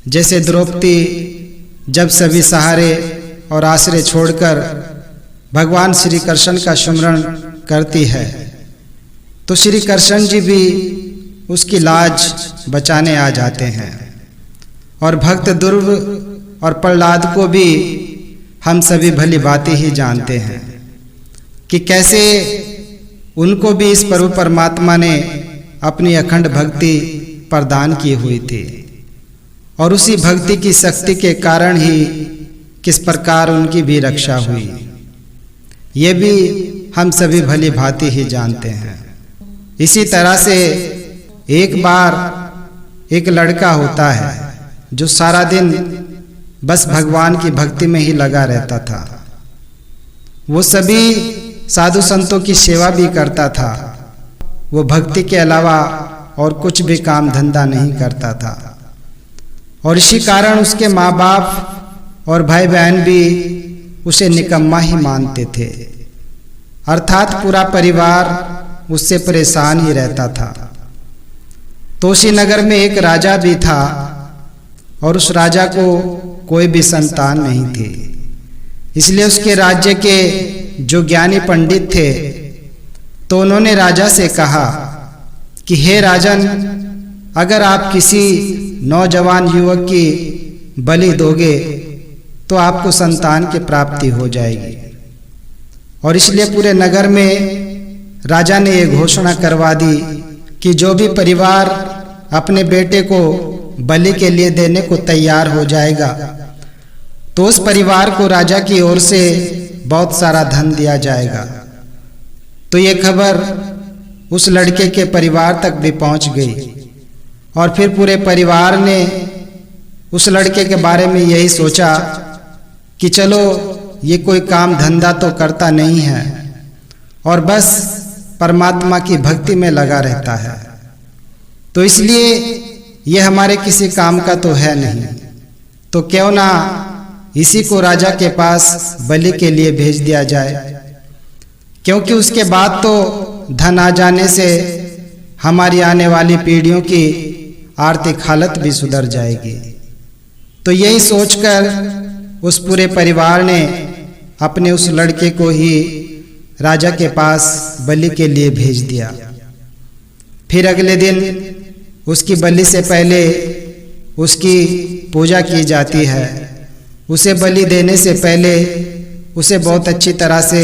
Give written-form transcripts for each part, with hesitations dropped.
जैसे द्रौपदी जब सभी सहारे और आश्रय छोड़कर भगवान श्री कृष्ण का सुमिरन करती है, तो श्री कृष्ण जी भी उसकी लाज बचाने आ जाते हैं। और भक्त ध्रुव और प्रहलाद को भी हम सभी भली भांति ही जानते हैं कि कैसे उनको भी इस प्रभु परमात्मा ने अपनी अखंड भक्ति प्रदान की हुई थी, और उसी भक्ति की शक्ति के कारण ही किस प्रकार उनकी भी रक्षा हुई, ये भी हम सभी भली भांति ही जानते हैं। इसी तरह से एक बार एक लड़का होता है जो सारा दिन बस भगवान की भक्ति में ही लगा रहता था। वो सभी साधु संतों की सेवा भी करता था, वो भक्ति के अलावा और कुछ भी काम धंधा नहीं करता था। और इसी कारण उसके माँ बाप और भाई बहन भी उसे निकम्मा ही मानते थे, अर्थात पूरा परिवार उससे परेशान ही रहता था। तोसी नगर में एक राजा भी था, और उस राजा को कोई भी संतान नहीं थी। इसलिए उसके राज्य के जो ज्ञानी पंडित थे, तो उन्होंने राजा से कहा कि हे राजन, अगर आप किसी नौजवान युवक की बलि दोगे तो आपको संतान की प्राप्ति हो जाएगी। और इसलिए पूरे नगर में राजा ने ये घोषणा करवा दी कि जो भी परिवार अपने बेटे को बलि के लिए देने को तैयार हो जाएगा, तो उस परिवार को राजा की ओर से बहुत सारा धन दिया जाएगा। तो ये खबर उस लड़के के परिवार तक भी पहुंच गई, और फिर पूरे परिवार ने उस लड़के के बारे में यही सोचा कि चलो ये कोई काम धंधा तो करता नहीं है और बस परमात्मा की भक्ति में लगा रहता है, तो इसलिए ये हमारे किसी काम का तो है नहीं, तो क्यों ना इसी को राजा के पास बलि के लिए भेज दिया जाए, क्योंकि उसके बाद तो धन आ जाने से हमारी आने वाली पीढ़ियों की आर्थिक हालत भी सुधर जाएगी। तो यही सोचकर उस पूरे परिवार ने अपने उस लड़के को ही राजा के पास बलि के लिए भेज दिया। फिर अगले दिन उसकी बलि से पहले उसकी पूजा की जाती है। उसे बलि देने से पहले उसे बहुत अच्छी तरह से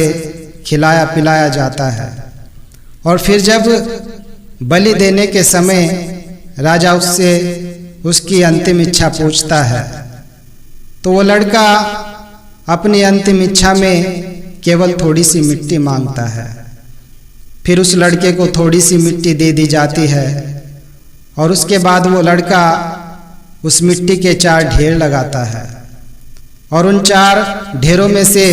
खिलाया पिलाया जाता है, और फिर जब बलि देने के समय राजा उससे उसकी अंतिम इच्छा पूछता है, तो वो लड़का अपनी अंतिम इच्छा में केवल थोड़ी सी मिट्टी मांगता है। फिर उस लड़के को थोड़ी सी मिट्टी दे दी जाती है, और उसके बाद वो लड़का उस मिट्टी के 4 ढेर लगाता है, और उन 4 ढेरों में से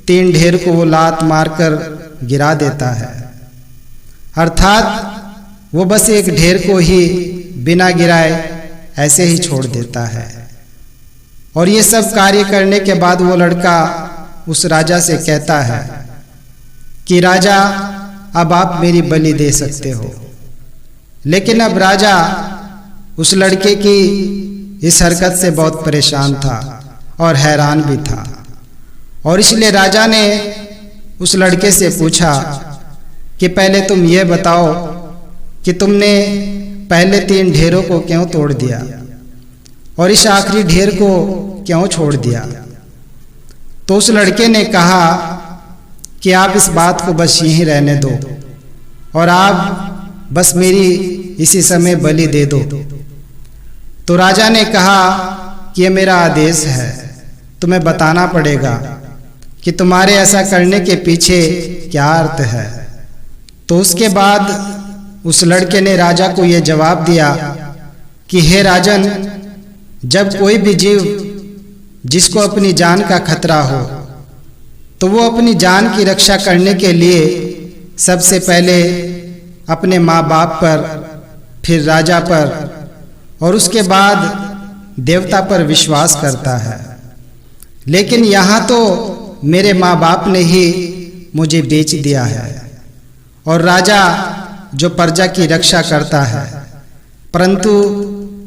3 ढेर को वो लात मारकर गिरा देता है, अर्थात वो बस एक ढेर को ही बिना गिराए ऐसे ही छोड़ देता है। और ये सब कार्य करने के बाद वो लड़का उस राजा से कहता है कि राजा, अब आप मेरी बलि दे सकते हो। लेकिन अब राजा उस लड़के की इस हरकत से बहुत परेशान था और हैरान भी था, और इसलिए राजा ने उस लड़के से पूछा कि पहले तुम ये बताओ कि तुमने पहले 3 ढेरों को क्यों तोड़ दिया और इस आखिरी ढेर को क्यों छोड़ दिया। तो उस लड़के ने कहा कि आप इस बात को बस यहीं रहने दो, और आप बस मेरी इसी समय बलि दे दो। तो राजा ने कहा कि यह मेरा आदेश है, तुम्हें बताना पड़ेगा कि तुम्हारे ऐसा करने के पीछे क्या अर्थ है। तो उसके बाद उस लड़के ने राजा को यह जवाब दिया कि हे राजन, जब कोई भी जीव जिसको अपनी जान का खतरा हो, तो वो अपनी जान की रक्षा करने के लिए सबसे पहले अपने माँ बाप पर, फिर राजा पर, और उसके बाद देवता पर विश्वास करता है। लेकिन यहाँ तो मेरे माँ बाप ने ही मुझे बेच दिया है, और राजा जो प्रजा की रक्षा करता है, परंतु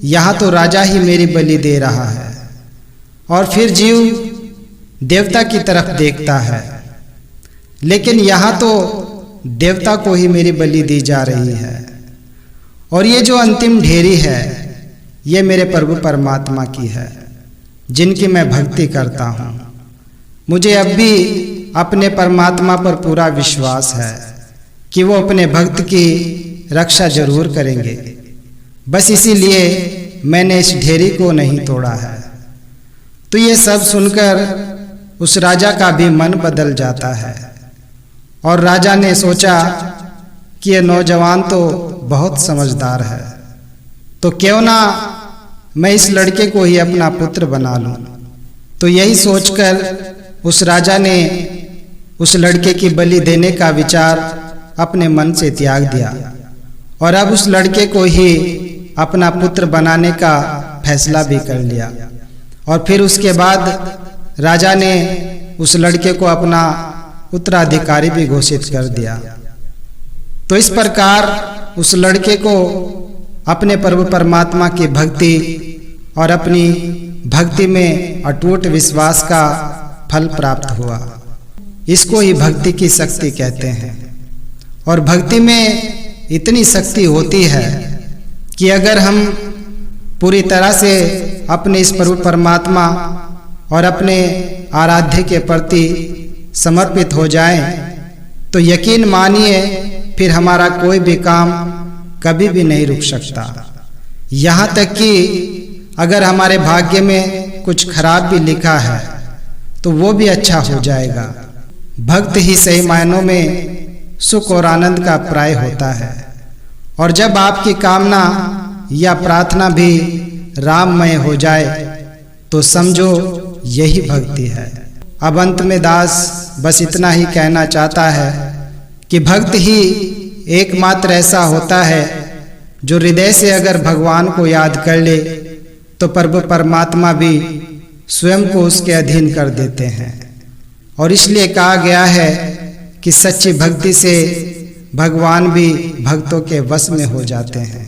यहाँ तो राजा ही मेरी बलि दे रहा है, और फिर जीव देवता की तरफ देखता है, लेकिन यहाँ तो देवता को ही मेरी बलि दी जा रही है। और ये जो अंतिम ढेरी है, ये मेरे प्रभु परमात्मा की है, जिनकी मैं भक्ति करता हूँ। मुझे अब भी अपने परमात्मा पर पूरा विश्वास है कि वो अपने भक्त की रक्षा जरूर करेंगे। बस इसीलिए मैंने इस ढेरी को नहीं तोड़ा है। तो ये सब सुनकर उस राजा का भी मन बदल जाता है, और राजा ने सोचा कि ये नौजवान तो बहुत समझदार है, तो क्यों ना मैं इस लड़के को ही अपना पुत्र बना लूं। तो यही सोचकर उस राजा ने उस लड़के की बलि देने का विचार अपने मन से त्याग दिया, और अब उस लड़के को ही अपना पुत्र बनाने का फैसला भी कर लिया। और फिर उसके बाद राजा ने उस लड़के को अपना उत्तराधिकारी भी घोषित कर दिया। तो इस प्रकार उस लड़के को अपने प्रभु परमात्मा की भक्ति और अपनी भक्ति में अटूट विश्वास का फल प्राप्त हुआ। इसको ही भक्ति की शक्ति कहते हैं। और भक्ति में इतनी शक्ति होती है कि अगर हम पूरी तरह से अपने इस प्रभु परमात्मा और अपने आराध्य के प्रति समर्पित हो जाएं, तो यकीन मानिए फिर हमारा कोई भी काम कभी भी नहीं रुक सकता। यहाँ तक कि अगर हमारे भाग्य में कुछ खराब भी लिखा है तो वो भी अच्छा हो जाएगा। भक्त ही सही मायनों में सुख और आनंद का प्राय होता है। और जब आपकी कामना या प्रार्थना भी राममय हो जाए तो समझो यही भक्ति है। अब अंत में दास बस इतना ही कहना चाहता है कि भक्त ही एकमात्र ऐसा होता है जो हृदय से अगर भगवान को याद कर ले तो प्रभु परमात्मा भी स्वयं को उसके अधीन कर देते हैं। और इसलिए कहा गया है कि सच्ची भक्ति से भगवान भी भक्तों के वश में हो जाते हैं।